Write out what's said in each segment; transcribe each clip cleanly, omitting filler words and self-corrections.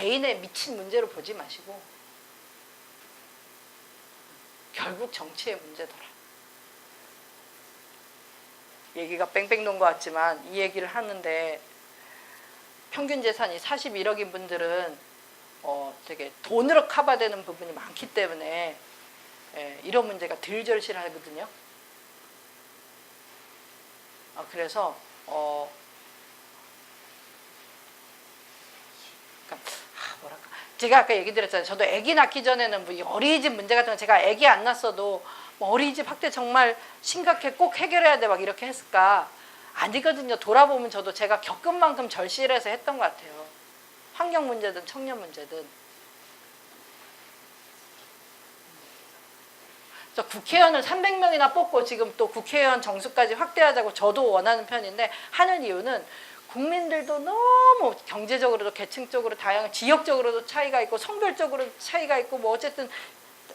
개인의 미친 문제로 보지 마시고 결국 정치의 문제더라. 얘기가 뺑뺑 도는 것 같지만 이 얘기를 하는데 평균 재산이 41억인 분들은 되게 돈으로 커버되는 부분이 많기 때문에 이런 문제가 덜 절실하거든요. 그래서 그러니까 뭐랄까, 제가 아까 얘기 드렸잖아요. 저도 아기 낳기 전에는 뭐 어린이집 문제 같은 거 제가 아기 안 낳았어도 뭐 어린이집 학대 정말 심각해, 꼭 해결해야 돼 막 이렇게 했을까? 아니거든요. 돌아보면 저도 제가 겪은 만큼 절실해서 했던 것 같아요. 환경 문제든 청년 문제든. 그래서 국회의원을 300명이나 뽑고 지금 또 국회의원 정수까지 확대하자고 저도 원하는 편인데, 하는 이유는 국민들도 너무 경제적으로도 계층적으로 다양한, 지역적으로도 차이가 있고 성별적으로 차이가 있고 뭐 어쨌든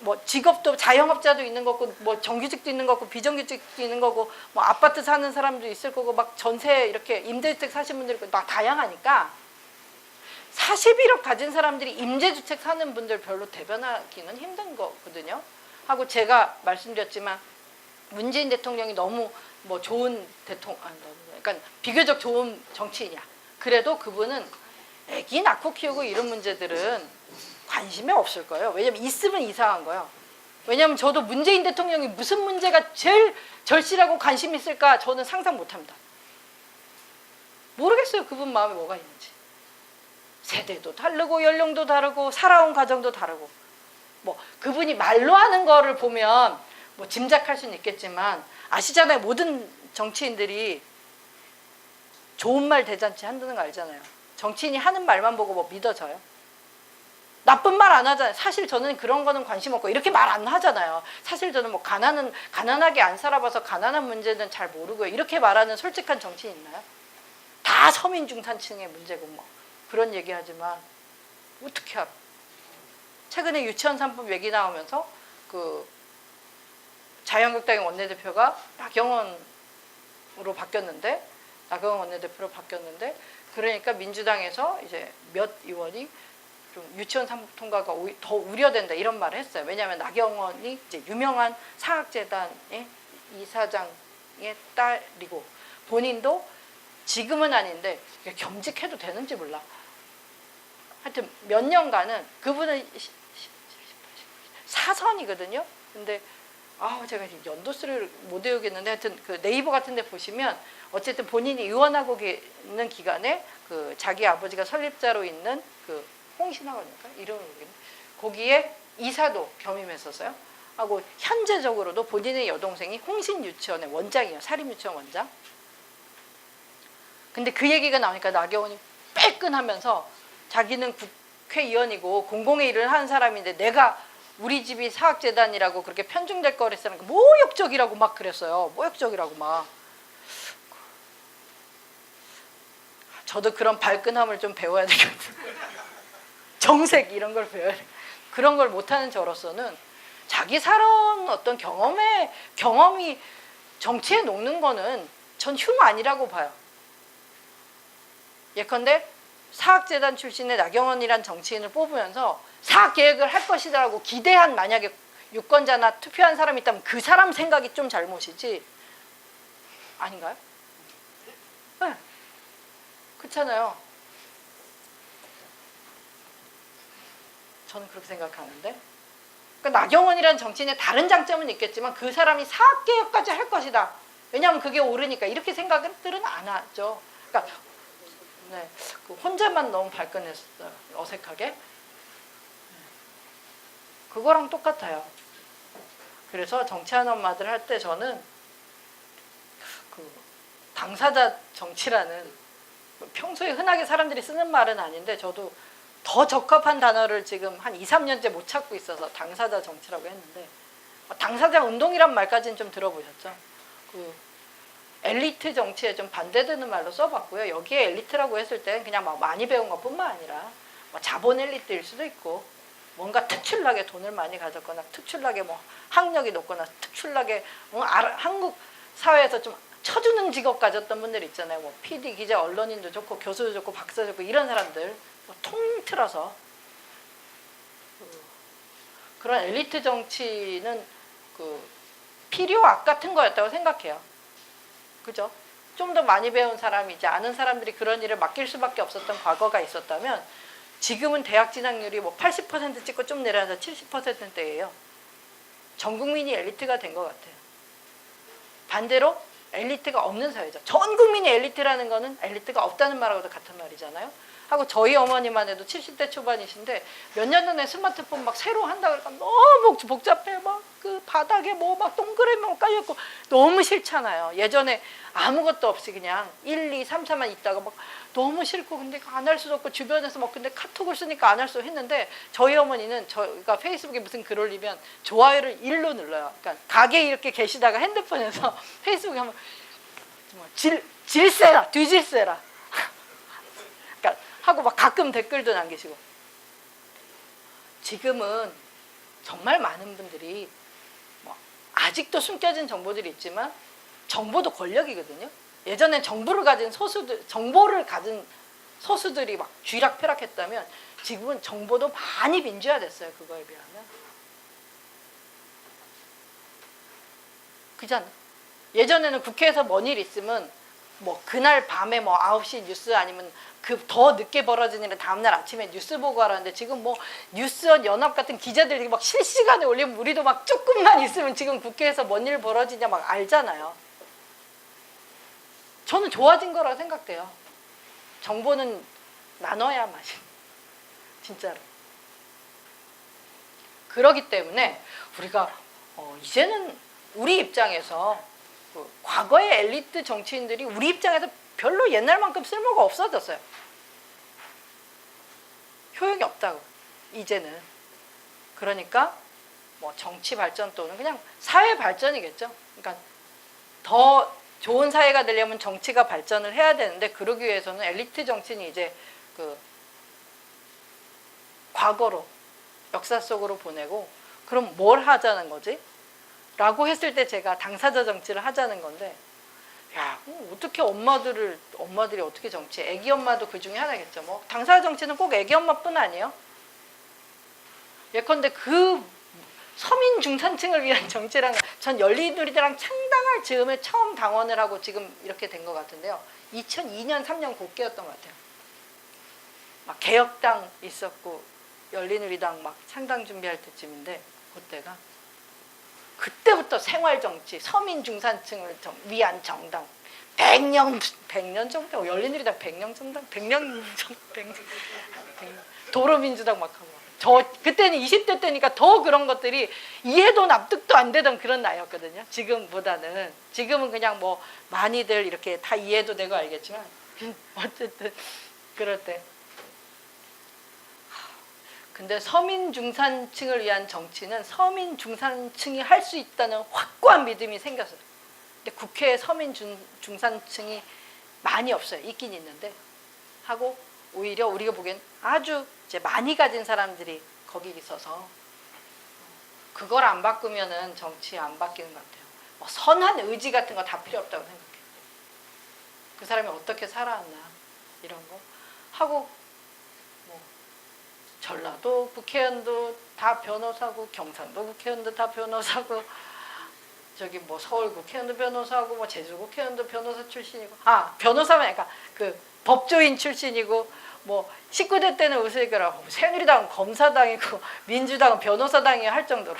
뭐 직업도 자영업자도 있는 거고 뭐 정규직도 있는 거고 비정규직도 있는 거고 뭐 아파트 사는 사람도 있을 거고 막 전세 이렇게 임대주택 사신 분들 있고 막 다양하니까 41억 가진 사람들이 임대주택 사는 분들 별로 대변하기는 힘든 거거든요. 하고 제가 말씀드렸지만 문재인 대통령이 너무 뭐 좋은 그러니까 비교적 좋은 정치인이야. 그래도 그분은 애기 낳고 키우고 이런 문제들은 관심이 없을 거예요. 왜냐면 있으면 이상한 거예요. 왜냐면 저도 문재인 대통령이 무슨 문제가 제일 절실하고 관심 있을까 저는 상상 못합니다. 모르겠어요. 그분 마음에 뭐가 있는지. 세대도 다르고 연령도 다르고 살아온 과정도 다르고 뭐 그분이 말로 하는 거를 보면 뭐 짐작할 수는 있겠지만 아시잖아요. 모든 정치인들이 좋은 말 대잔치 한다는 거 알잖아요. 정치인이 하는 말만 보고 뭐 믿어져요? 나쁜 말 안 하잖아요. 사실 저는 그런 거는 관심 없고 이렇게 말 안 하잖아요. 사실 저는 뭐 가난하게 안 살아봐서 가난한 문제는 잘 모르고요. 이렇게 말하는 솔직한 정치인 있나요? 다 서민 중산층의 문제고 뭐 그런 얘기하지만 어떻게 알아? 최근에 유치원 3법 얘기 나오면서 그 자유한국당의 원내대표가 나경원으로 바뀌었는데 그러니까 민주당에서 이제 몇 의원이 좀 유치원 3법 통과가 더 우려된다 이런 말을 했어요. 왜냐하면 나경원이 이제 유명한 사학재단의 이사장의 딸이고 본인도 지금은 아닌데 겸직해도 되는지 몰라. 하여튼 몇 년간은 그분은 사선이거든요. 근데 제가 연도수를 못 외우겠는데 하여튼 그 네이버 같은 데 보시면 어쨌든 본인이 의원하고 있는 기간에 그 자기 아버지가 설립자로 있는 그 홍신학원인가? 이름을 모르겠네. 거기에 이사도 겸임했었어요. 하고 현재적으로도 본인의 여동생이 홍신유치원의 원장이에요. 사립유치원 원장. 근데 그 얘기가 나오니까 나경원이 빼끈하면서 자기는 국회의원이고 공공의 일을 하는 사람인데 내가 우리 집이 사학재단이라고 그렇게 편중될 거랬으니까 모욕적이라고 막 그랬어요. 모욕적이라고 막. 저도 그런 발끈함을 좀 배워야 되거든요. 정색 이런 걸 배워야 돼. 그런 걸 못하는 저로서는 자기 살아온 어떤 경험이 정치에 녹는 거는 전 흉 아니라고 봐요. 예컨대 사학재단 출신의 나경원이란 정치인을 뽑으면서 사학계획을 할 것이라고 기대한 만약에 유권자나 투표한 사람이 있다면 그 사람 생각이 좀 잘못이지 아닌가요? 네. 그렇잖아요. 저는 그렇게 생각하는데 그러니까 나경원이라는 정치인의 다른 장점은 있겠지만 그 사람이 사학개혁까지 할 것이다. 왜냐하면 그게 옳으니까 이렇게 생각들은 안 하죠. 그러니까 네, 그 혼자만 너무 발끈했어요. 어색하게. 그거랑 똑같아요. 그래서 정치하는 엄마들 할 때 저는 그 당사자 정치라는 평소에 흔하게 사람들이 쓰는 말은 아닌데 저도 더 적합한 단어를 지금 한 2, 3년째 못 찾고 있어서 당사자 정치라고 했는데 당사자 운동이란 말까지는 좀 들어보셨죠? 그 엘리트 정치에 좀 반대되는 말로 써봤고요. 여기에 엘리트라고 했을 때는 그냥 막 많이 배운 것뿐만 아니라 뭐 자본 엘리트일 수도 있고 뭔가 특출나게 돈을 많이 가졌거나 특출나게 뭐 학력이 높거나 특출나게 한국 사회에서 좀 쳐주는 직업 가졌던 분들 있잖아요. 뭐 PD, 기자, 언론인도 좋고 교수도 좋고 박사도 좋고 이런 사람들 통틀어서 그런 엘리트 정치는 필요악 같은 거였다고 생각해요. 그죠? 좀 더 많이 배운 사람이지 아는 사람들이 그런 일을 맡길 수밖에 없었던 과거가 있었다면 지금은 대학 진학률이 80% 찍고 좀 내려서 70%대예요. 전 국민이 엘리트가 된 것 같아요. 반대로 엘리트가 없는 사회죠. 전 국민이 엘리트라는 거는 엘리트가 없다는 말하고도 같은 말이잖아요. 하고 저희 어머니만 해도 70대 초반이신데 몇 년 전에 스마트폰 막 새로 한다 그러니까 너무 복잡해. 막 그 바닥에 막 동그라미 깔려있고 너무 싫잖아요. 예전에 아무것도 없이 그냥 1, 2, 3, 4만 있다가 막 너무 싫고 근데 안 할 수도 없고 주변에서 막 근데 카톡을 쓰니까 안 할 수 했는데 저희 어머니는 저희가 페이스북에 무슨 글 올리면 좋아요를 1로 눌러요. 그러니까 가게에 이렇게 계시다가 핸드폰에서 페이스북에 하면 질세라 뒤질세라 그러니까 하고 막 가끔 댓글도 남기시고 지금은 정말 많은 분들이 아직도 숨겨진 정보들이 있지만 정보도 권력이거든요. 예전엔 정보를 가진 소수들이 막 쥐락펴락했다면 지금은 정보도 많이 민주화됐어요. 그거에 비하면. 그잖아. 예전에는 국회에서 뭔 일 있으면 그날 밤에 9시 뉴스 아니면 더 늦게 벌어진 일은 다음날 아침에 뉴스 보고 하라는데 지금 뉴스원 연합 같은 기자들이 막 실시간에 올리면 우리도 막 조금만 있으면 지금 국회에서 뭔 일 벌어지냐 막 알잖아요. 저는 좋아진 거라고 생각돼요. 정보는 나눠야 맛이 진짜로. 그러기 때문에 우리가 이제는 우리 입장에서 과거의 엘리트 정치인들이 우리 입장에서 별로 옛날만큼 쓸모가 없어졌어요. 효용이 없다고 이제는. 그러니까 정치 발전 또는 그냥 사회 발전이겠죠. 그러니까 더 좋은 사회가 되려면 정치가 발전을 해야 되는데 그러기 위해서는 엘리트 정치인이 이제 과거로 역사 속으로 보내고 그럼 뭘 하자는 거지? 라고 했을 때 제가 당사자 정치를 하자는 건데 야, 어떻게 엄마들이 어떻게 정치해? 애기 엄마도 그 중에 하나겠죠. 당사자 정치는 꼭 애기 엄마뿐 아니에요. 예컨대 서민 중산층을 위한 정치랑 전 열린우리당 창당할 즈음에 처음 당원을 하고 지금 이렇게 된 것 같은데요. 2002년, 3년 그때였던 것 같아요. 막 개혁당 있었고 열린우리당 막 창당 준비할 때쯤인데 그때부터 생활정치, 서민 중산층을 위한 정당 100년 정당, 열린우리당 100년 정당, 100년 도로민주당 막 하고 그때는 20대 때니까 더 그런 것들이 이해도 납득도 안 되던 그런 나이였거든요. 지금보다는. 지금은 그냥 많이들 이렇게 다 이해도 되고 알겠지만 어쨌든 그럴 때. 근데 서민 중산층을 위한 정치는 서민 중산층이 할 수 있다는 확고한 믿음이 생겼어요. 근데 국회에 서민 중산층이 많이 없어요. 있긴 있는데 하고 오히려 우리가 보기엔 아주 이제 많이 가진 사람들이 거기 있어서 그걸 안 바꾸면은 정치 안 바뀌는 것 같아요. 선한 의지 같은 거 다 필요 없다고 생각해요. 그 사람이 어떻게 살아왔나 이런 거 하고 전라도 국회의원도 다 변호사고 경상도 국회의원도 다 변호사고 서울 국회의원도 변호사고 제주 국회의원도 변호사 출신이고 변호사면 그러니까 법조인 출신이고 19대 때는 우스갯거리로 새누리당은 검사당이고 민주당은 변호사당이 할 정도로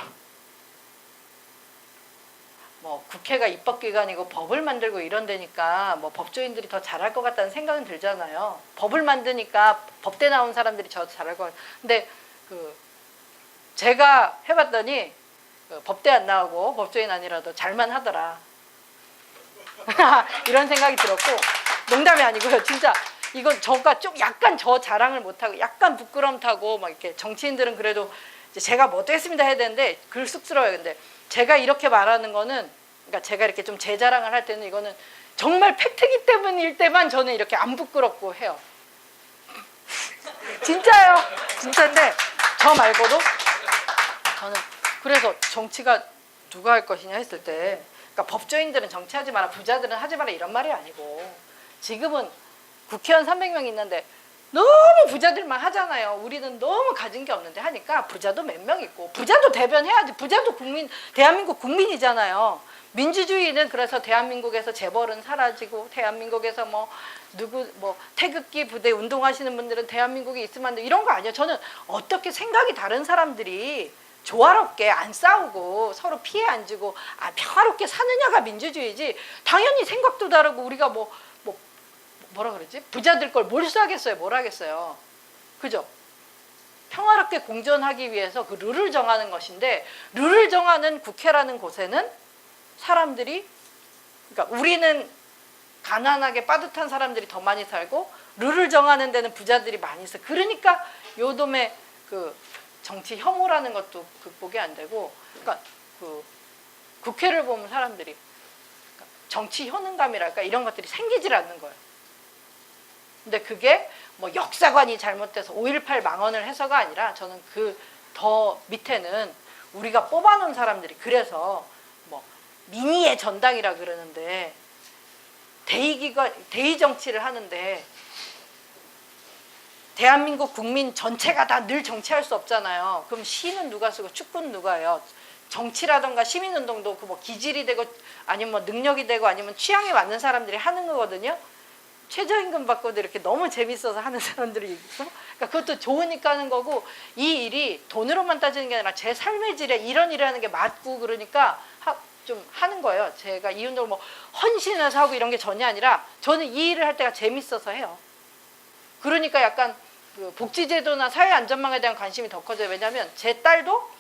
국회가 입법기관이고 법을 만들고 이런 데니까 법조인들이 더 잘할 것 같다는 생각은 들잖아요. 법을 만드니까 법대 나온 사람들이 더 잘할 것 같아요. 근데 제가 해봤더니 법대 안 나오고 법조인 아니라도 잘만 하더라. 이런 생각이 들었고 농담이 아니고요. 진짜 이건 저가 좀 약간 저 자랑을 못하고 약간 부끄럼 타고 이렇게 정치인들은 그래도 제가 뭐 했습니다 해야 되는데 글 쑥스러워요. 근데 제가 이렇게 말하는 거는 그러니까 제가 이렇게 좀 제 자랑을 할 때는 이거는 정말 팩트기 때문일 때만 저는 이렇게 안 부끄럽고 해요. 진짜요. 진짜인데 저 말고도 저는 그래서 정치가 누가 할 것이냐 했을 때 그러니까 법조인들은 정치하지 마라 부자들은 하지 마라 이런 말이 아니고 지금은 국회의원 300명 있는데 너무 부자들만 하잖아요. 우리는 너무 가진 게 없는데 하니까 부자도 몇 명 있고 부자도 대변해야지. 부자도 대한민국 국민이잖아요. 민주주의는 그래서 대한민국에서 재벌은 사라지고 대한민국에서 뭐 태극기 부대 운동하시는 분들은 대한민국에 있으면 안 돼. 이런 거 아니에요. 저는 어떻게 생각이 다른 사람들이 조화롭게 안 싸우고 서로 피해 안 주고 평화롭게 사느냐가 민주주의지. 당연히 생각도 다르고 우리가 뭐라 그러지? 부자들 걸 몰수하겠어요? 뭘 하겠어요? 그죠? 평화롭게 공존하기 위해서 그 룰을 정하는 것인데 룰을 정하는 국회라는 곳에는 사람들이 그러니까 우리는 가난하게 빠듯한 사람들이 더 많이 살고 룰을 정하는 데는 부자들이 많이 있어. 그러니까 요놈의 그 정치 혐오라는 것도 극복이 안 되고 그러니까 그 국회를 보면 사람들이 정치 효능감이랄까 이런 것들이 생기질 않는 거예요. 근데 그게 뭐 역사관이 잘못돼서 5.18 망언을 해서가 아니라 저는 그 더 밑에는 우리가 뽑아놓은 사람들이 그래서 뭐 민의의 전당이라 그러는데 대의 정치를 하는데 대한민국 국민 전체가 다 늘 정치할 수 없잖아요. 그럼 시는 누가 쓰고 축구는 누가 해요? 정치라던가 시민운동도 그 뭐 기질이 되고 아니면 뭐 능력이 되고 아니면 취향에 맞는 사람들이 하는 거거든요. 최저임금 받고도 이렇게 너무 재밌어서 하는 사람들이 있고 그러니까 그것도 좋으니까 하는 거고 이 일이 돈으로만 따지는 게 아니라 제 삶의 질에 이런 일을 하는 게 맞고 그러니까 좀 하는 거예요. 제가 이 운동을 뭐 헌신해서 하고 이런 게 전혀 아니라 저는 이 일을 할 때가 재밌어서 해요. 그러니까 약간 그 복지제도나 사회안전망에 대한 관심이 더 커져요. 왜냐하면 제 딸도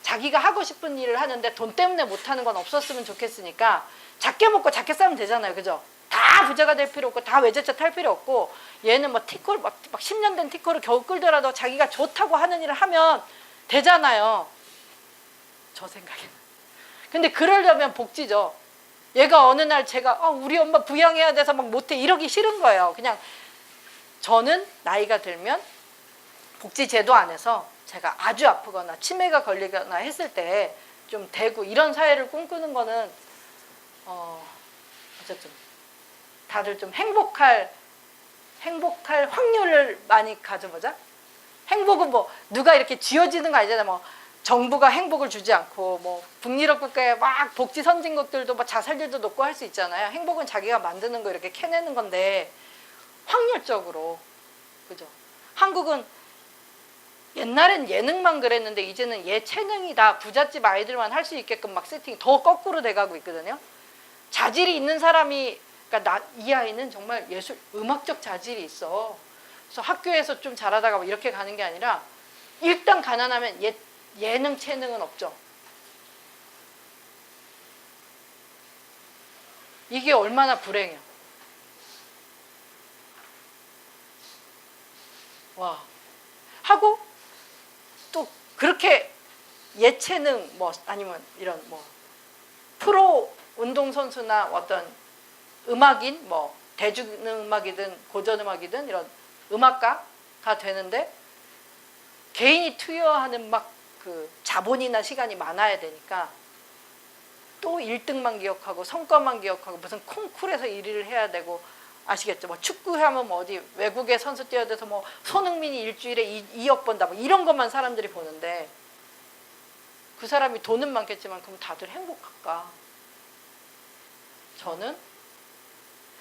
자기가 하고 싶은 일을 하는데 돈 때문에 못하는 건 없었으면 좋겠으니까 작게 먹고 작게 싸면 되잖아요. 그죠? 다 부자가 될 필요 없고 다 외제차 탈 필요 없고 얘는 뭐 티코를 막 10년 된 티코를 겨우 끌더라도 자기가 좋다고 하는 일을 하면 되잖아요. 저 생각에는. 근데 그러려면 복지죠. 얘가 어느 날 제가 우리 엄마 부양해야 돼서 막 못해 이러기 싫은 거예요. 그냥 저는 나이가 들면 복지제도 안에서 제가 아주 아프거나 치매가 걸리거나 했을 때 좀 되고 이런 사회를 꿈꾸는 거는 어쨌든 다들 좀 행복할 확률을 많이 가져보자. 행복은 뭐 누가 이렇게 쥐어지는 거 아니잖아요. 뭐 정부가 행복을 주지 않고 뭐 북유럽 국가의 막 복지 선진국들도 뭐 자살률도 높고 할 수 있잖아요. 행복은 자기가 만드는 거 이렇게 캐내는 건데 확률적으로 그죠? 한국은 옛날엔 예능만 그랬는데 이제는 예체능이 다 부잣집 아이들만 할 수 있게끔 막 세팅이 더 거꾸로 돼가고 있거든요. 자질이 있는 사람이 그러니까 이 아이는 정말 음악적 자질이 있어. 그래서 학교에서 좀 잘하다가 뭐 이렇게 가는 게 아니라 일단 가난하면 예능 체능은 없죠. 이게 얼마나 불행해요. 와. 하고 또 그렇게 예체능 뭐 아니면 이런 뭐 프로 운동선수나 어떤 음악인 뭐 대중음악이든 고전음악이든 이런 음악가가 되는데 개인이 투여하는 막 그 자본이나 시간이 많아야 되니까 또 1등만 기억하고 성과만 기억하고 무슨 콩쿠르에서 1위를 해야 되고 아시겠죠? 뭐 축구하면 뭐 어디 외국에 선수 뛰어돼서 뭐 손흥민이 일주일에 2억 번다 뭐 이런 것만 사람들이 보는데 그 사람이 돈은 많겠지만 그럼 다들 행복할까? 저는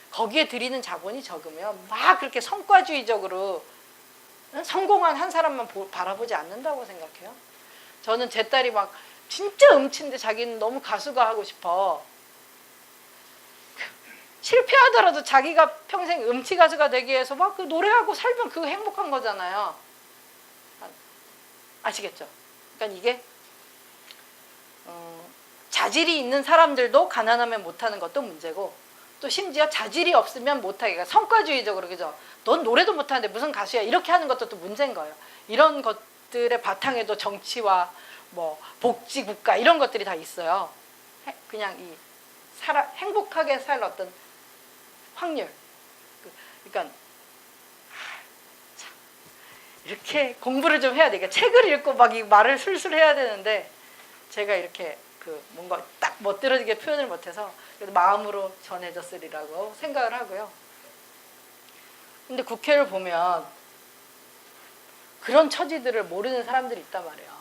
거기에 들이는 자본이 적으면 막 그렇게 성과주의적으로 성공한 한 사람만 바라보지 않는다고 생각해요. 저는 제 딸이 막 진짜 음치인데 자기는 너무 가수가 하고 싶어. 실패하더라도 자기가 평생 음치 가수가 되기 위해서 막 그 노래하고 살면 그거 행복한 거잖아요. 아시겠죠? 그러니까 이게 자질이 있는 사람들도 가난하면 못하는 것도 문제고 또 심지어 자질이 없으면 못하게 그러니까 성과주의적으로 그죠? 넌 노래도 못하는데 무슨 가수야 이렇게 하는 것도 또 문제인 거예요. 이런 것들의 바탕에도 정치와 뭐 복지국가 이런 것들이 다 있어요. 그냥 행복하게 살 어떤 확률. 그러니까 참 이렇게 공부를 좀 해야 돼. 그러니까 책을 읽고 막 이 말을 술술 해야 되는데 제가 이렇게 뭔가 딱 멋들어지게 표현을 못해서 그래도 마음으로 전해졌으리라고 생각을 하고요. 근데 국회를 보면 그런 처지들을 모르는 사람들이 있단 말이에요.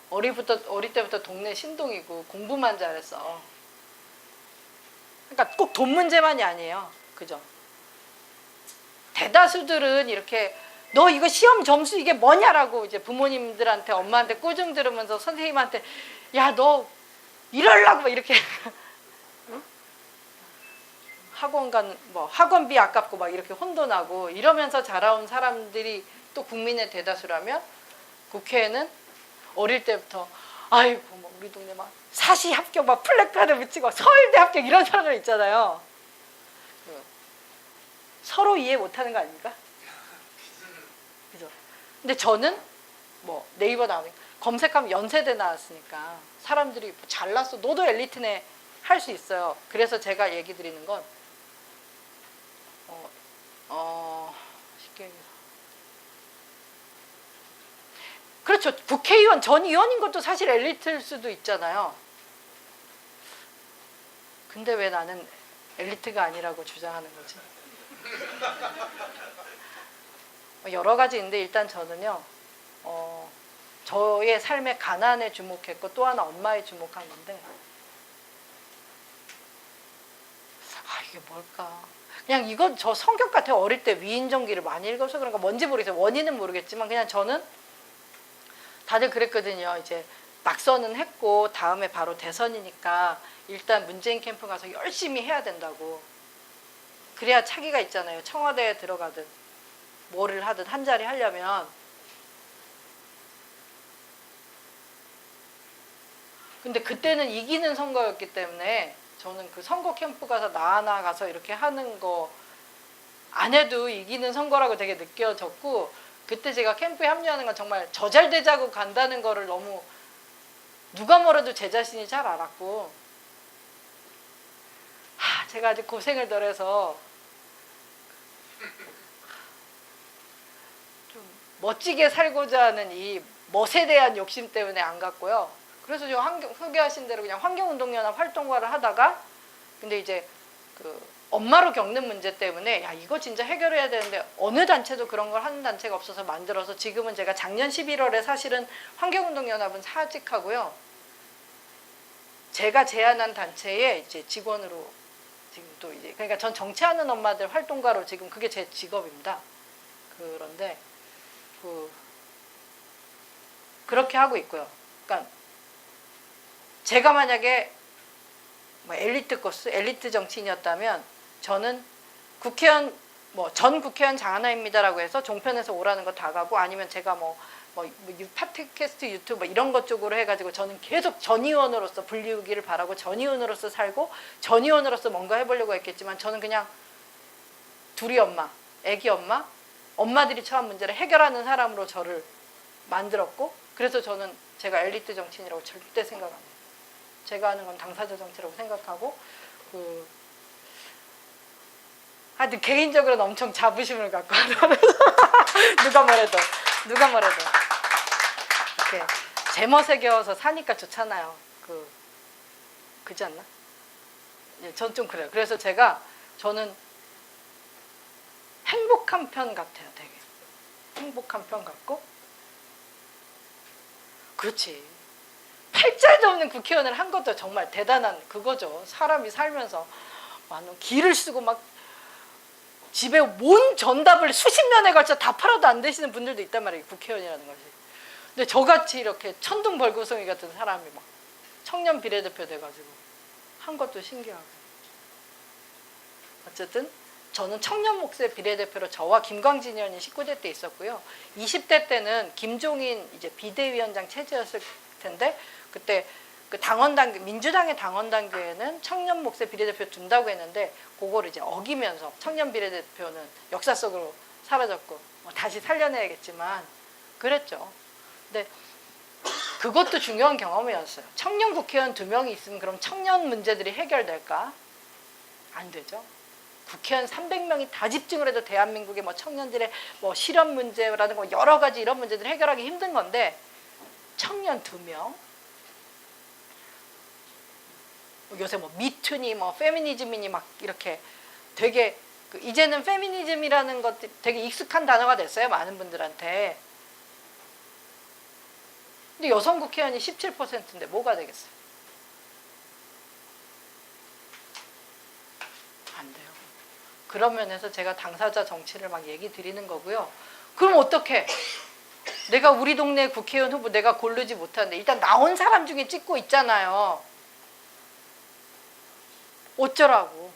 어릴 때부터 동네 신동이고 공부만 잘했어. 그러니까 꼭 돈 문제만이 아니에요. 그죠? 대다수들은 이렇게 너 이거 시험 점수 이게 뭐냐라고 이제 부모님들한테 엄마한테 꾸중 들으면서 선생님한테 야 너 이럴라고 막 이렇게 학원비 아깝고 막 이렇게 혼돈하고 이러면서 자라온 사람들이 또 국민의 대다수라면 국회에는 어릴 때부터 아이고 뭐 우리 동네 막 사시 합격 막 플래카드 붙이고 서울대 합격 이런 사람들 있잖아요. 서로 이해 못하는 거 아닙니까? 그죠? 근데 저는 뭐 네이버 나오니까 검색하면 연세대 나왔으니까 사람들이 뭐 잘났어 너도 엘리트네 할 수 있어요. 그래서 제가 얘기 드리는 건 쉽게 얘기해서 그렇죠. 국회의원 전 의원인 것도 사실 엘리트일 수도 있잖아요. 근데 왜 나는 엘리트가 아니라고 주장하는 거지? 여러 가지 있는데 일단 저는요 저의 삶의 가난에 주목했고 또 하나 엄마에 주목한 건데 이게 뭘까? 그냥 이건 저 성격 같아요. 어릴 때 위인전기를 많이 읽어서 그런가 뭔지 모르겠어요. 원인은 모르겠지만 그냥 저는 다들 그랬거든요. 이제 낙선은 했고 다음에 바로 대선이니까 일단 문재인 캠프 가서 열심히 해야 된다고. 그래야 차기가 있잖아요. 청와대에 들어가든 뭐를 하든 한 자리 하려면. 근데 그때는 이기는 선거였기 때문에 저는 그 선거 캠프 가서 나하나 가서 이렇게 하는 거 안 해도 이기는 선거라고 되게 느껴졌고 그때 제가 캠프에 합류하는 건 정말 저 잘 되자고 간다는 거를 너무 누가 뭐래도 제 자신이 잘 알았고 제가 아주 고생을 덜 해서 좀 멋지게 살고자 하는 이 멋에 대한 욕심 때문에 안 갔고요. 그래서 저 소개하신 대로 그냥 환경운동연합 활동가를 하다가 근데 이제 그 엄마로 겪는 문제 때문에 야 이거 진짜 해결해야 되는데 어느 단체도 그런 걸 하는 단체가 없어서 만들어서 지금은 제가 작년 11월에 사실은 환경운동연합은 사직하고요. 제가 제안한 단체에 이제 직원으로 지금 또 이제 그러니까 전 정치하는 엄마들 활동가로 지금 그게 제 직업입니다. 그런데 그렇게 하고 있고요. 그러니까 제가 만약에 뭐 엘리트 코스, 엘리트 정치인이었다면 저는 국회의원 전 국회의원 장하나입니다라고 해서 종편에서 오라는 거 다 가고 아니면 제가 팟캐스트 유튜브 이런 것 쪽으로 해가지고 저는 계속 전 의원으로서 불리우기를 바라고 전 의원으로서 살고 전 의원으로서 뭔가 해보려고 했겠지만 저는 그냥 둘이 엄마, 애기 엄마, 엄마들이 처한 문제를 해결하는 사람으로 저를 만들었고 그래서 저는 제가 엘리트 정치인이라고 절대 생각 안 해요. 제가 하는 건 당사자 정치라고 생각하고 하여튼 개인적으로는 엄청 자부심을 갖고 누가 뭐래도 이렇게 제멋에 겨워서 사니까 좋잖아요. 그지 않나? 예, 전 좀 그래요. 그래서 저는 행복한 편 같아요. 되게 행복한 편 같고 그렇지. 팔자도 없는 국회의원을 한 것도 정말 대단한 그거죠. 사람이 살면서 많은 기를 쓰고 막 집에 온 전답을 수십 년에 걸쳐 다 팔아도 안 되시는 분들도 있단 말이에요. 국회의원이라는 것이. 근데 저같이 이렇게 천둥벌구송이 같은 사람이 막 청년 비례대표 돼가지고 한 것도 신기하고. 어쨌든 저는 청년 목세 비례대표로 저와 김광진 의원이 19대 때 있었고요. 20대 때는 김종인 이제 비대위원장 체제였을 텐데 그때 그 민주당의 당원 당규에는 청년 목세 비례대표 둔다고 했는데 그거를 이제 어기면서 청년 비례대표는 역사 속으로 사라졌고 다시 살려내야겠지만 그랬죠. 근데 그것도 중요한 경험이었어요. 청년 국회의원 2명이 있으면 그럼 청년 문제들이 해결될까? 안 되죠. 국회의원 300명이 다 집중을 해도 대한민국의 청년들의 실업 문제라든가 여러 가지 이런 문제들을 해결하기 힘든 건데 청년 2명 요새 미투니 페미니즘이니 막 이렇게 되게 이제는 페미니즘이라는 것도 되게 익숙한 단어가 됐어요. 많은 분들한테. 근데 여성 국회의원이 17%인데 뭐가 되겠어요? 안 돼요. 그런 면에서 제가 당사자 정치를 막 얘기 드리는 거고요. 그럼 어떡해? 내가 우리 동네 국회의원 후보 내가 고르지 못하는데 일단 나온 사람 중에 찍고 있잖아요. 어쩌라고.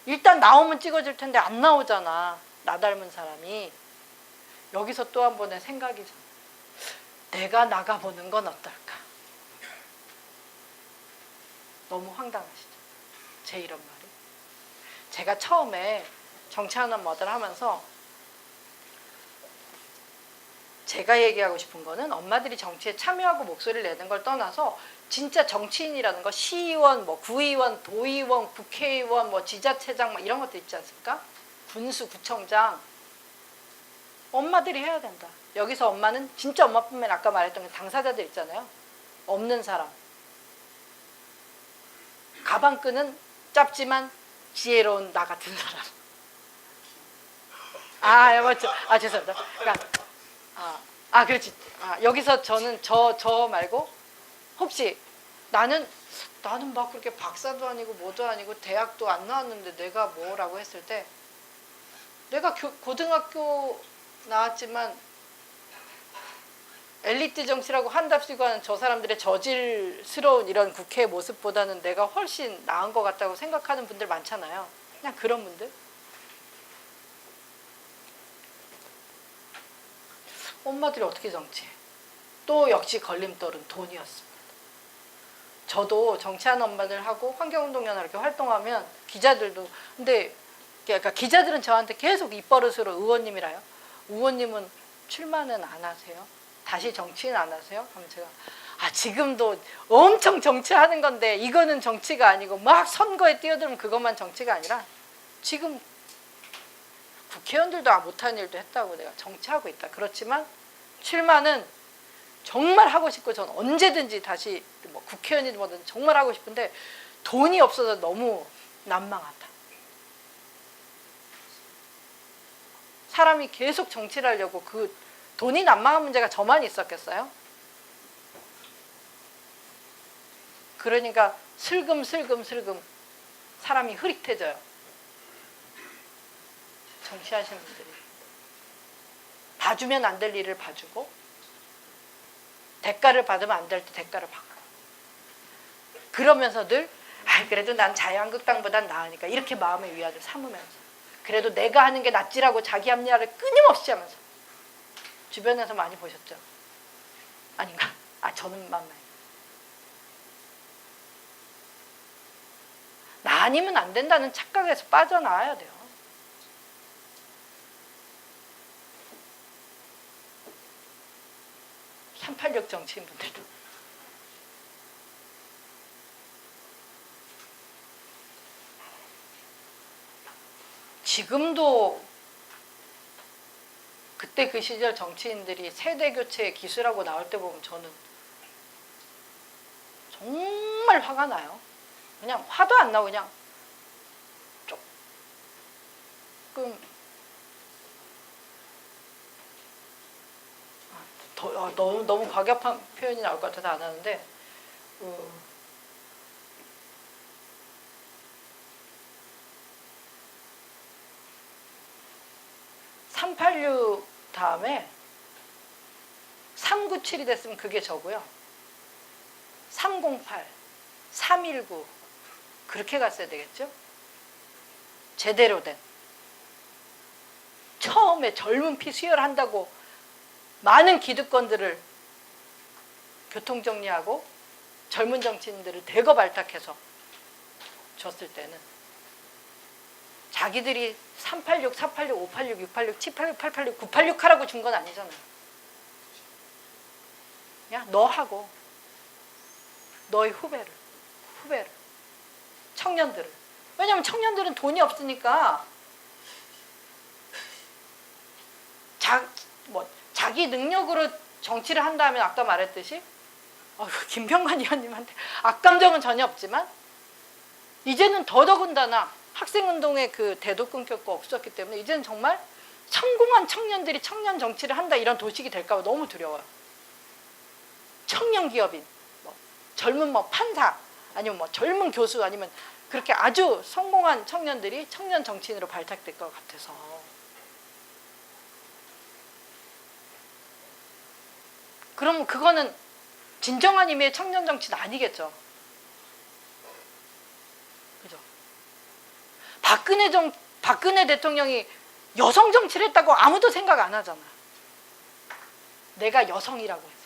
일단 나오면 찍어줄 텐데 안 나오잖아. 나 닮은 사람이. 여기서 또 한 번의 생각이 내가 나가보는 건 어떨까. 너무 황당하시죠? 제 이런 말이. 제가 처음에 정치하는 뭐들 하면서 제가 얘기하고 싶은 거는 엄마들이 정치에 참여하고 목소리를 내는 걸 떠나서 진짜 정치인이라는 거 시의원, 뭐 구의원, 도의원, 국회의원, 뭐 지자체장 뭐 이런 것도 있지 않습니까? 군수, 구청장 엄마들이 해야 된다. 여기서 엄마는 진짜 엄마뿐만 아까 말했던 게 당사자들 있잖아요. 없는 사람. 가방끈은 짧지만 지혜로운 나 같은 사람. 맞죠. 죄송합니다. 그러니까 그렇지. 여기서 저는 저 말고 혹시 나는 막 그렇게 박사도 아니고 뭐도 아니고 대학도 안 나왔는데 내가 뭐라고 했을 때 내가 고등학교 나왔지만 엘리트 정치라고 한답시고 하는 저 사람들의 저질스러운 이런 국회의 모습보다는 내가 훨씬 나은 것 같다고 생각하는 분들 많잖아요. 그냥 그런 분들. 엄마들이 어떻게 정치해? 또 역시 걸림돌은 돈이었습니다. 저도 정치하는 엄마들하고 환경운동연합 이렇게 활동하면 기자들도 근데 그러니까 기자들은 저한테 계속 입버릇으로 의원님이라요. 의원님은 출마는 안 하세요? 다시 정치인 안 하세요? 하면 제가 지금도 엄청 정치하는 건데 이거는 정치가 아니고 막 선거에 뛰어들면 그것만 정치가 아니라 지금 국회의원들도 못하는 일도 했다고 내가 정치하고 있다. 그렇지만 출마는 정말 하고 싶고 전 언제든지 다시 뭐 국회의원이든 뭐든 정말 하고 싶은데 돈이 없어서 너무 난망하다. 사람이 계속 정치를 하려고 그 돈이 난망한 문제가 저만 있었겠어요? 그러니까 슬금슬금 사람이 흐릿해져요. 정치하시는 분들이. 봐주면 안 될 일을 봐주고 대가를 받으면 안 될 때 대가를 받고 그러면서 늘 그래도 난 자유한국당보단 나으니까 이렇게 마음의 위안을 삼으면서 그래도 내가 하는 게 낫지라고 자기 합리화를 끊임없이 하면서 주변에서 많이 보셨죠? 아닌가? 저는 만나요. 나 아니면 안 된다는 착각에서 빠져나와야 돼요. (386) 정치인분들도 지금도 그때 그 시절 정치인들이 세대교체 기술하고 나올 때 보면 저는 정말 화가 나요. 그냥 화도 안 나고 그냥 조금 너무 과격한 표현이 나올 것 같아서 안 하는데 386 다음에 397이 됐으면 그게 저고요. 308, 319 그렇게 갔어야 되겠죠? 제대로 된 처음에 젊은 피 수혈한다고 많은 기득권들을 교통정리하고 젊은 정치인들을 대거 발탁해서 줬을 때는 자기들이 386, 486, 586, 686, 786, 886, 986 하라고 준 건 아니잖아요. 그냥 너하고 너의 후배를 청년들을 왜냐면 청년들은 돈이 없으니까 자기 능력으로 정치를 한다면 아까 말했듯이 김병관 의원님한테 악감정은 전혀 없지만 이제는 더더군다나 학생운동의 그 대도 끊겼고 없었기 때문에 이제는 정말 성공한 청년들이 청년 정치를 한다 이런 도식이 될까 봐 너무 두려워요. 청년 기업인, 뭐 젊은 뭐 판사, 아니면 뭐 젊은 교수, 아니면 그렇게 아주 성공한 청년들이 청년 정치인으로 발탁될 것 같아서. 그럼 그거는 진정한 의미의 청년 정치는 아니겠죠. 그죠? 박근혜 대통령이 여성 정치를 했다고 아무도 생각 안 하잖아. 내가 여성이라고 해서.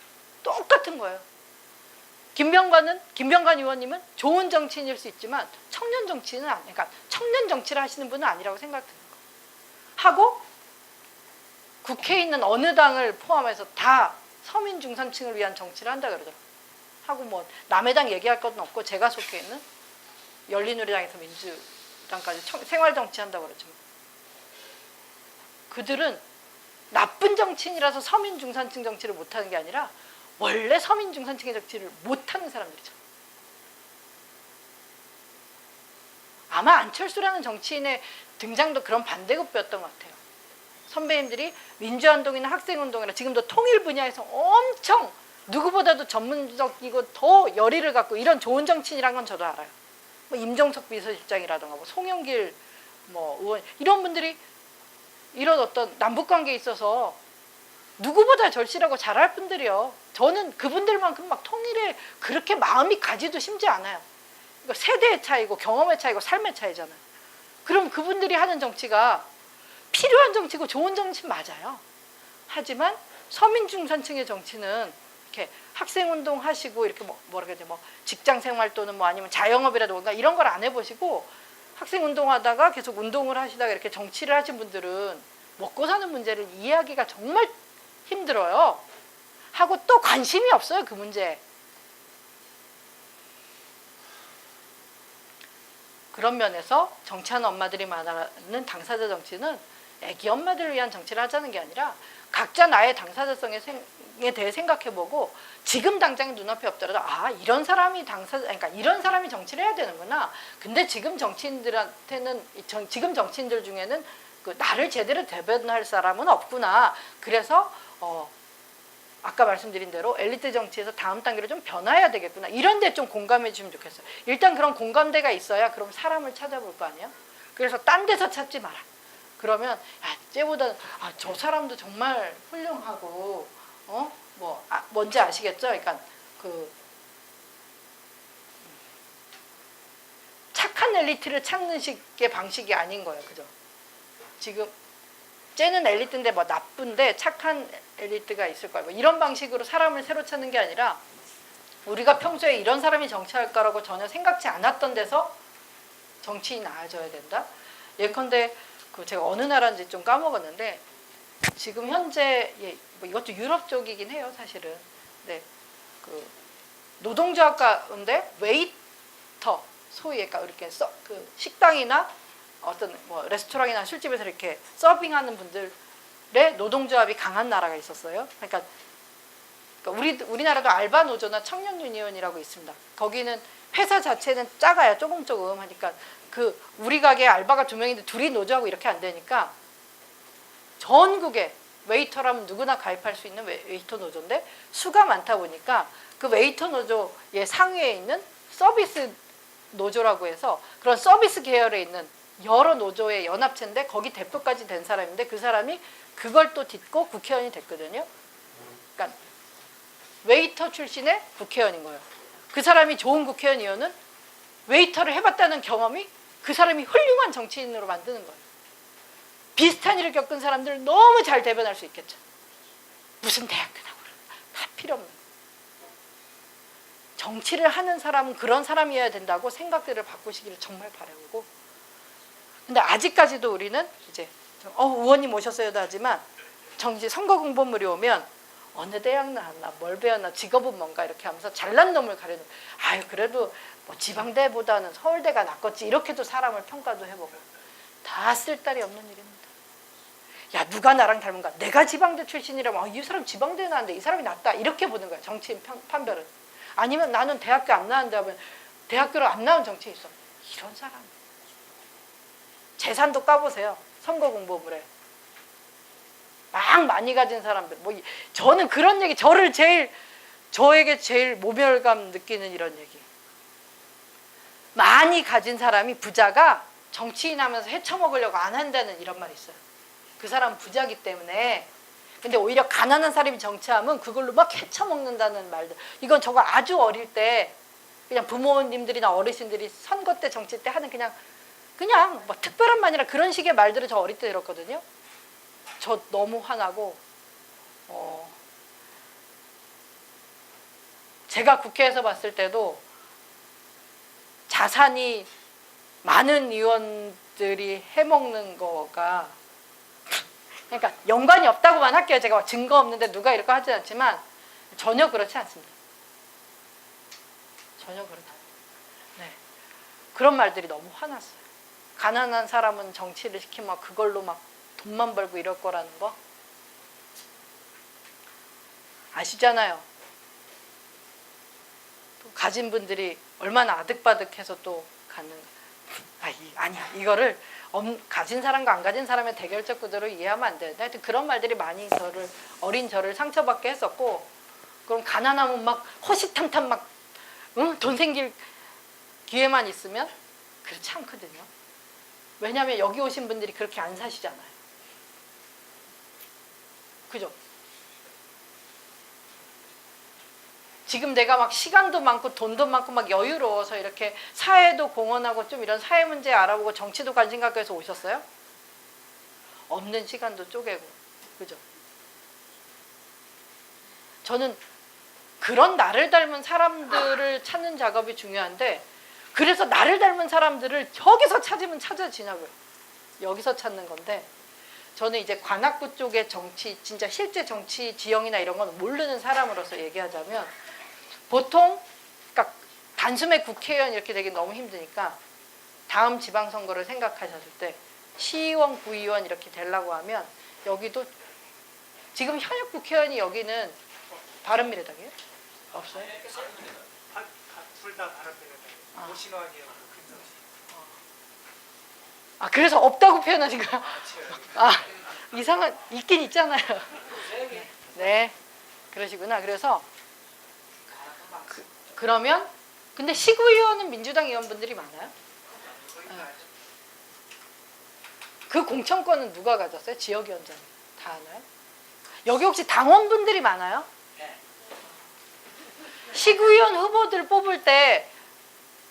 똑같은 거예요. 김병관 의원님은 좋은 정치인일 수 있지만 청년 정치는 그러니까 청년 정치를 하시는 분은 아니라고 생각드는 거. 하고 국회에 있는 어느 당을 포함해서 다 서민 중산층을 위한 정치를 한다 그러더라고요. 하고 뭐 남의 당 얘기할 건 없고 제가 속해 있는 열린우리당에서 민주당까지 생활 정치 한다고 그러지만 그들은 나쁜 정치인이라서 서민 중산층 정치를 못하는 게 아니라 원래 서민 중산층의 정치를 못하는 사람들이죠. 아마 안철수라는 정치인의 등장도 그런 반대급부였던 것 같아요. 선배님들이 민주화운동이나 학생운동이나 지금도 통일 분야에서 엄청 누구보다도 전문적이고 더 열의를 갖고 이런 좋은 정치인이란 건 저도 알아요. 뭐 임종석 비서실장이라든가 뭐 송영길 뭐 의원 이런 분들이 이런 어떤 남북관계에 있어서 누구보다 절실하고 잘할 분들이요. 저는 그분들만큼 막 통일에 그렇게 마음이 가지도 심지 않아요. 그러니까 세대의 차이고 경험의 차이고 삶의 차이잖아요. 그럼 그분들이 하는 정치가 필요한 정치고 좋은 정치 맞아요. 하지만 서민 중산층의 정치는 이렇게 학생운동 하시고 이렇게 뭐라 그러지 뭐 직장생활 또는 뭐 아니면 자영업이라든가 이런 걸 안 해보시고 학생운동하다가 계속 운동을 하시다가 이렇게 정치를 하신 분들은 먹고 사는 문제를 이해하기가 정말 힘들어요. 하고 또 관심이 없어요. 그 문제에. 그런 면에서 정치하는 엄마들이 말하는 당사자 정치는 애기 엄마들을 위한 정치를 하자는 게 아니라 각자 나의 당사자성에 대해 생각해보고 지금 당장 눈앞에 없더라도 아 이런 사람이 그러니까 이런 사람이 정치를 해야 되는구나. 근데 지금 정치인들한테는 지금 정치인들 중에는 그 나를 제대로 대변할 사람은 없구나. 그래서 아까 말씀드린 대로 엘리트 정치에서 다음 단계로 좀 변화해야 되겠구나. 이런 데 좀 공감해 주시면 좋겠어요. 일단 그런 공감대가 있어야 그럼 사람을 찾아볼 거 아니에요? 그래서 딴 데서 찾지 마라. 그러면 야, 쟤보다 저 사람도 정말 훌륭하고 뭔지 아시겠죠? 그러니까 그 착한 엘리트를 찾는 식의 방식이 아닌 거예요. 그죠? 지금 쟤는 엘리트인데 뭐 나쁜데 착한 엘리트가 있을 거야. 뭐 이런 방식으로 사람을 새로 찾는 게 아니라 우리가 평소에 이런 사람이 정치할 거라고 전혀 생각지 않았던 데서 정치인이 나아져야 된다. 예컨대 그 제가 어느 나라인지 좀 까먹었는데 지금 현재 뭐 이것도 유럽 쪽이긴 해요, 사실은. 네, 그 노동조합 가운데 웨이터 소위 그러니까 이렇게 그 식당이나 어떤 뭐 레스토랑이나 술집에서 이렇게 서빙하는 분들의 노동조합이 강한 나라가 있었어요. 그러니까 우리나라도 알바 노조나 청년 유니온이라고 있습니다. 거기는 회사 자체는 작아요. 조금 하니까 그 우리 가게에 알바가 2명인데 둘이 노조하고 이렇게 안 되니까 전국에 웨이터라면 누구나 가입할 수 있는 웨이터 노조인데 수가 많다 보니까 그 웨이터 노조의 상위에 있는 서비스 노조라고 해서 그런 서비스 계열에 있는 여러 노조의 연합체인데 거기 대표까지 된 사람인데 그 사람이 그걸 또 딛고 국회의원이 됐거든요. 그러니까 웨이터 출신의 국회의원인 거예요. 그 사람이 좋은 국회의원 이유는 웨이터를 해봤다는 경험이 그 사람이 훌륭한 정치인으로 만드는 거예요. 비슷한 일을 겪은 사람들 너무 잘 대변할 수 있겠죠. 무슨 대학교 나오고 다 필요 없는 거예요. 정치를 하는 사람은 그런 사람이어야 된다고 생각들을 바꾸시기를 정말 바라고. 근데 아직까지도 우리는 이제 의원님 오셨어요도 하지만 정치 선거 공보물이 오면 어느 대학 나왔나 뭘 배웠나 직업은 뭔가 이렇게 하면서 잘난 놈을 가려는 아유 그래도 뭐 지방대보다는 서울대가 낫겠지 이렇게도 사람을 평가도 해보고 다 쓸데리 없는 일입니다. 야 누가 나랑 닮은가 내가 지방대 출신이라면 이 사람 지방대 나왔는데 이 사람이 낫다 이렇게 보는 거야. 정치인 판별은. 아니면 나는 대학교 안 나왔는데 하면 대학교를 안 나온 정치인 있어. 이런 사람 재산도 까보세요. 선거공보물에. 막 많이 가진 사람들. 뭐 저는 그런 얘기, 저에게 제일 모멸감 느끼는 이런 얘기. 많이 가진 사람이, 부자가 정치인 하면서 헤쳐먹으려고 안 한다는 이런 말이 있어요. 그 사람은 부자기 때문에. 근데 오히려 가난한 사람이 정치하면 그걸로 막 헤쳐먹는다는 말들. 이건 저거 아주 어릴 때 그냥 부모님들이나 어르신들이 선거 때 정치 때 하는 그냥 뭐 특별한 말이라 그런 식의 말들을 저 어릴 때 들었거든요. 저 너무 화나고 제가 국회에서 봤을 때도 자산이 많은 의원들이 해먹는 거가 그러니까 연관이 없다고만 할게요. 제가 증거 없는데 누가 이럴 거 하지 않지만 전혀 그렇지 않습니다. 전혀 그렇지 않습니다. 네. 그런 말들이 너무 화났어요. 가난한 사람은 정치를 시키면 그걸로 막 돈만 벌고 이럴 거라는 거 아시잖아요. 또 가진 분들이 얼마나 아득바득해서 또 갖는 아니야. 이거를 가진 사람과 안 가진 사람의 대결적 구도로 이해하면 안 되는데 하여튼 그런 말들이 많이 어린 저를 상처받게 했었고, 그럼 가난하면 막 호시탐탐 막 돈 생길 기회만 있으면 그렇지 않거든요. 왜냐하면 여기 오신 분들이 그렇게 안 사시잖아요. 그죠? 지금 내가 막 시간도 많고 돈도 많고 막 여유로워서 이렇게 사회도 공헌하고 좀 이런 사회 문제 알아보고 정치도 관심 갖고 해서 오셨어요? 없는 시간도 쪼개고. 그죠? 저는 그런 나를 닮은 사람들을 찾는 작업이 중요한데, 그래서 나를 닮은 사람들을 여기서 찾으면 찾아지냐고요. 여기서 찾는 건데, 저는 이제 관악구 쪽의 정치, 진짜 실제 정치 지형이나 이런 건 모르는 사람으로서 얘기하자면, 보통 그러니까 단숨에 국회의원 이렇게 되기 너무 힘드니까 다음 지방선거를 생각하셨을 때 시의원, 구의원 이렇게 되려고 하면, 여기도 지금 현역 국회의원이 여기는 바른미래당이에요? 없어요? 둘 다 바른미래당. 오신환이요. 그래서 없다고 표현하니까 이상한 있긴 있잖아요. 네, 그러시구나. 그래서 그러면 근데 시구의원은 민주당 의원분들이 많아요? 그 공천권은 누가 가졌어요? 지역위원장 다 하나요? 여기 혹시 당원분들이 많아요? 시구의원 후보들 뽑을 때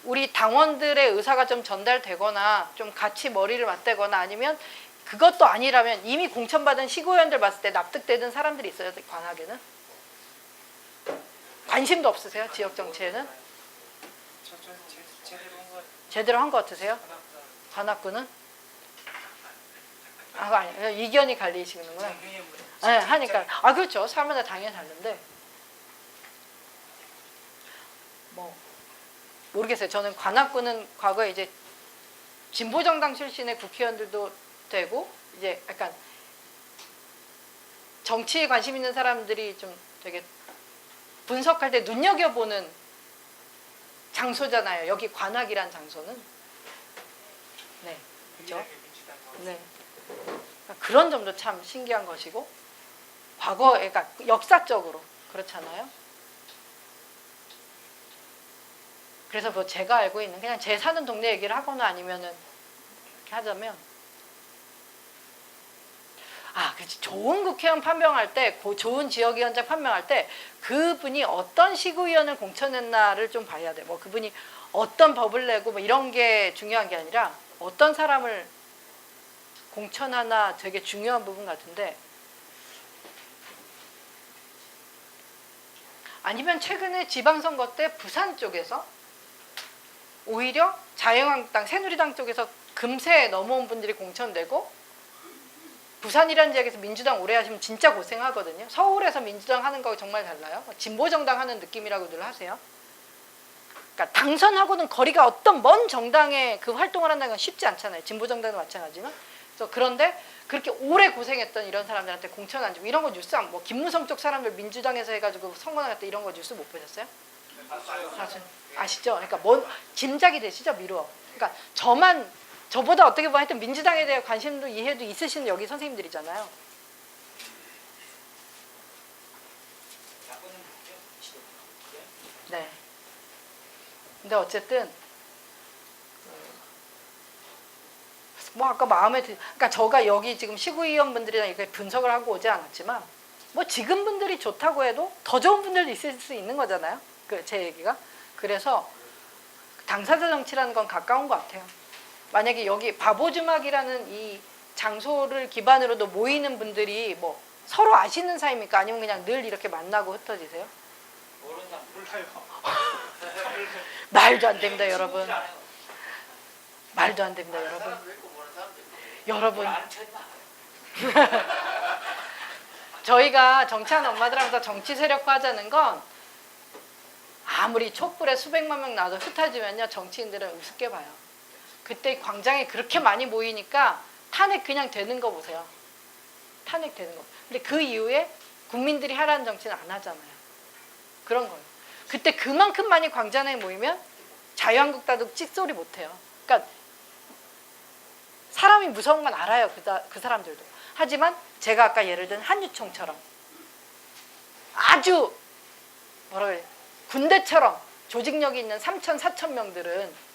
우리 당원들의 의사가 좀 전달되거나 좀 같이 머리를 맞대거나 아니면 그것도 아니라면 이미 공천받은 시구의원들 봤을 때 납득되는 사람들이 있어요, 관악에는? 관심도 없으세요? 지역 정치에는? 제대로 한 거 같으세요? 관악구는? 아니, 이견이 갈리시는구나. 네, 하니까. 그렇죠. 사람마다 당연히 다른데. 모르겠어요. 저는 관악구는 과거에 이제 진보정당 출신의 국회의원들도 되고, 이제 약간 정치에 관심 있는 사람들이 좀 되게 분석할 때 눈여겨보는 장소잖아요. 여기 관악이란 장소는. 네, 그렇죠. 네. 그런 점도 참 신기한 것이고, 과거에, 그러니까 역사적으로 그렇잖아요. 그래서 뭐 제가 알고 있는 그냥 제 사는 동네 얘기를 하거나 아니면은 이렇게 하자면, 그렇지. 좋은 국회의원 판명할 때, 좋은 지역위원장 판명할 때 그분이 어떤 시구위원을 공천했나를 좀 봐야 돼. 뭐 그분이 어떤 법을 내고 뭐 이런 게 중요한 게 아니라 어떤 사람을 공천하나 되게 중요한 부분 같은데, 아니면 최근에 지방선거 때 부산 쪽에서 오히려 자유한국당, 새누리당 쪽에서 금세 넘어온 분들이 공천되고, 부산이라는 지역에서 민주당 오래 하시면 진짜 고생하거든요. 서울에서 민주당 하는 거 정말 달라요. 진보정당 하는 느낌이라고 늘 하세요. 그러니까 당선하고는 거리가 어떤 먼 정당에 그 활동을 한다는 건 쉽지 않잖아요. 진보정당도 마찬가지지만. 그래서 그런데 그렇게 오래 고생했던 이런 사람들한테 공천 안 주고 이런 거 뉴스 뭐 김무성 쪽 사람들 민주당에서 해가지고 선거 나갈 때 이런 거 뉴스 못 보셨어요? 아시죠? 그러니까 짐작이 되시죠? 미루어. 그러니까 저만 저보다 어떻게 보면 하여튼 민주당에 대한 관심도 이해도 있으신 여기 선생님들이잖아요. 네. 근데 어쨌든 뭐 아까 그러니까 저가 여기 지금 시구위원분들이랑 이렇게 분석을 하고 오지 않았지만 뭐 지금 분들이 좋다고 해도 더 좋은 분들도 있을 수 있는 거잖아요. 그 제 얘기가. 그래서 당사자 정치라는 건 가까운 것 같아요. 만약에 여기 바보주막이라는 이 장소를 기반으로도 모이는 분들이 뭐 서로 아시는 사이입니까? 아니면 그냥 늘 이렇게 만나고 흩어지세요? 몰라요. 말도 안 됩니다, 여러분. 말도 안 됩니다, 여러분. 여러분. 저희가 정치하는 엄마들하고서 정치 세력화 하자는 건 아무리 촛불에 수백만 명 나도 흩어지면요, 정치인들은 우습게 봐요. 그때 광장에 그렇게 많이 모이니까 탄핵 그냥 되는 거 보세요. 탄핵 되는 거. 근데 그 이후에 국민들이 하라는 정치는 안 하잖아요. 그런 거예요. 그때 그만큼 많이 광장에 모이면 자유한국당도 찍소리 못 해요. 그러니까 사람이 무서운 건 알아요. 그 사람들도. 하지만 제가 아까 예를 든 한유총처럼 아주 뭐라 그래, 군대처럼 조직력이 있는 3천, 4천 명들은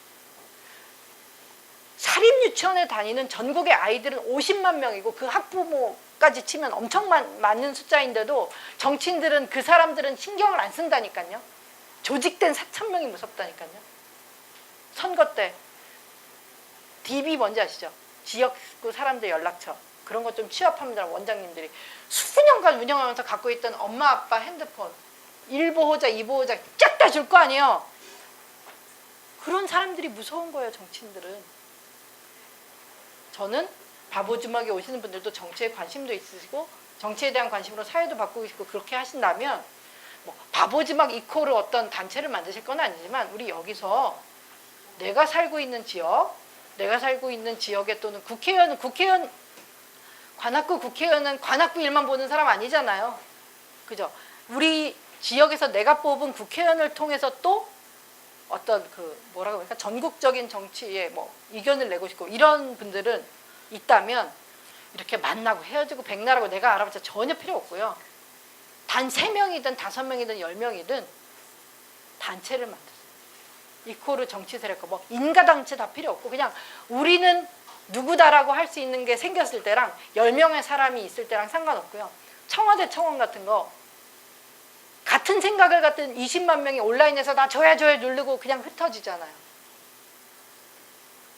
사립유치원에 다니는 전국의 아이들은 50만 명이고 그 학부모까지 치면 엄청 많은 숫자인데도 정치인들은 그 사람들은 신경을 안 쓴다니까요. 조직된 4천 명이 무섭다니까요. 선거 때 DB 뭔지 아시죠? 지역구 사람들 연락처. 그런 거 좀 취합합니다. 원장님들이 수년간 운영하면서 갖고 있던 엄마 아빠 핸드폰 1보호자 2보호자 쫙 다 줄 거 아니에요. 그런 사람들이 무서운 거예요. 정치인들은. 저는 바보주막에 오시는 분들도 정치에 관심도 있으시고 정치에 대한 관심으로 사회도 바꾸고 싶고 그렇게 하신다면 뭐 바보주막 이코르 어떤 단체를 만드실 건 아니지만 우리 여기서 내가 살고 있는 지역에 또는 국회의원 관악구 국회의원은 관악구 일만 보는 사람 아니잖아요. 그죠? 우리 지역에서 내가 뽑은 국회의원을 통해서 또 어떤 그 뭐라고 할까 전국적인 정치에 뭐 의견을 내고 싶고 이런 분들은 있다면 이렇게 만나고 헤어지고 백날하고 내가 알아봤자 전혀 필요 없고요. 단 3명이든 5명이든 10명이든 단체를 만드세요. 이코르 정치 세력화 뭐 인가단체 다 필요 없고 그냥 우리는 누구다라고 할 수 있는 게 생겼을 때랑 10명의 사람이 있을 때랑 상관없고요. 청와대 청원 같은 거 같은 생각을 갖던 20만 명이 온라인에서 다 좋아요 누르고 그냥 흩어지잖아요.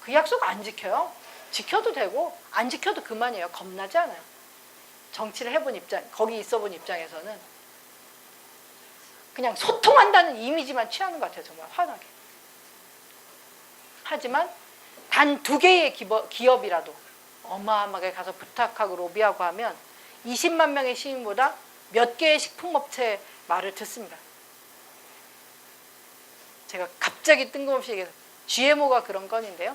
그 약속 안 지켜요. 지켜도 되고 안 지켜도 그만이에요. 겁나지 않아요. 정치를 해본 입장, 거기 있어본 입장에서는 그냥 소통한다는 이미지만 취하는 것 같아요. 정말 환하게. 하지만 단 2개의 기업이라도 어마어마하게 가서 부탁하고 로비하고 하면 20만 명의 시민보다 몇 개의 식품업체 말을 듣습니다. 제가 갑자기 뜬금없이 얘기해서 GMO가 그런 건인데요.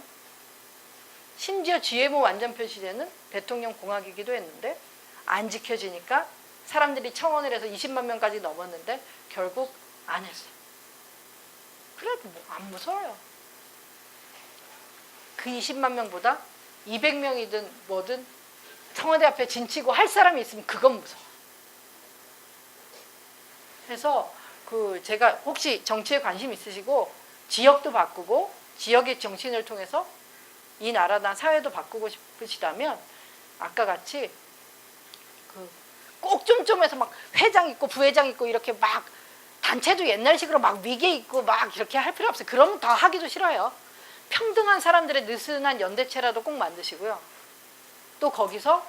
심지어 GMO 완전 표시제는 대통령 공약이기도 했는데 안 지켜지니까 사람들이 청원을 해서 20만 명까지 넘었는데 결국 안 했어요. 그래도 뭐 안 무서워요. 그 20만 명보다 200명이든 뭐든 청와대 앞에 진치고 할 사람이 있으면 그건 무서워. 그래서 제가 혹시 정치에 관심 있으시고 지역도 바꾸고 지역의 정치인을 통해서 이 나라나 사회도 바꾸고 싶으시다면 아까 같이 꼭 좀해서 막 회장 있고 부회장 있고 이렇게 막 단체도 옛날식으로 막 위계 있고 막 이렇게 할 필요 없어요. 그러면 다 하기도 싫어요. 평등한 사람들의 느슨한 연대체라도 꼭 만드시고요. 또 거기서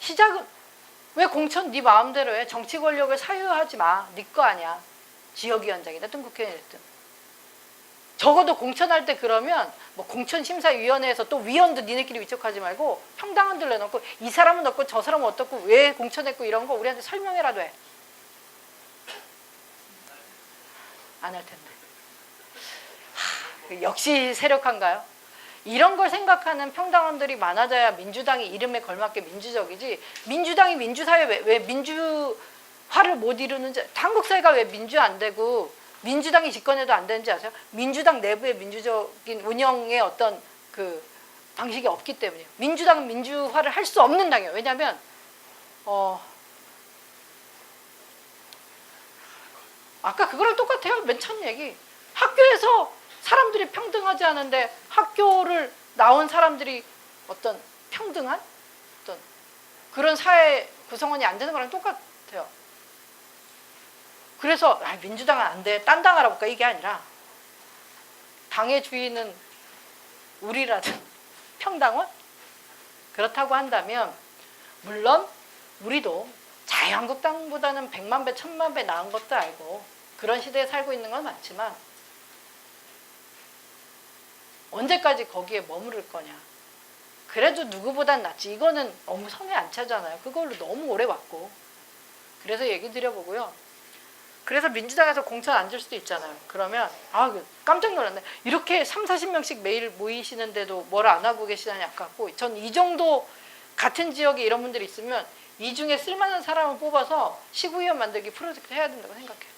시작은 왜 공천 네 마음대로 해. 정치 권력을 사유하지 마. 네 거 아니야. 지역위원장이 됐든 국회의원이 됐든. 적어도 공천할 때 그러면 뭐 공천심사위원회에서 또 위원도 니네끼리 위촉하지 말고 평당원들 내놓고 이 사람은 어떻고 저 사람은 어떻고 왜 공천했고 이런 거 우리한테 설명해라도 해. 안 할 텐데. 역시 세력한가요? 이런 걸 생각하는 평당원들이 많아져야 민주당이 이름에 걸맞게 민주적이지 민주당이 민주사회 왜 민주화를 못 이루는지 한국 사회가 왜 민주 안 되고 민주당이 집권해도 안 되는지 아세요? 민주당 내부의 민주적인 운영의 어떤 그 방식이 없기 때문이에요. 민주당은 민주화를 할 수 없는 당이에요. 왜냐하면 아까 그거랑 똑같아요. 맨 첫 얘기. 학교에서 사람들이 평등하지 않은데 학교를 나온 사람들이 어떤 평등한 어떤 그런 사회 구성원이 안 되는 거랑 똑같아요. 그래서 민주당은 안 돼. 딴 당 알아볼까? 이게 아니라 당의 주인은 우리라든 평당원? 그렇다고 한다면 물론 우리도 자유한국당보다는 100만 배, 1000만 배 나은 것도 알고 그런 시대에 살고 있는 건 맞지만 언제까지 거기에 머무를 거냐. 그래도 누구보단 낫지. 이거는 너무 성에 안 차잖아요. 그걸로 너무 오래 왔고. 그래서 얘기 드려보고요. 그래서 민주당에서 공천 안 줄 수도 있잖아요. 그러면 깜짝 놀랐네. 이렇게 30-40명씩 매일 모이시는데도 뭘 안 하고 계시다니 아깝고 전 이 정도 같은 지역에 이런 분들이 있으면 이 중에 쓸만한 사람을 뽑아서 시구의원 만들기 프로젝트 해야 된다고 생각해요.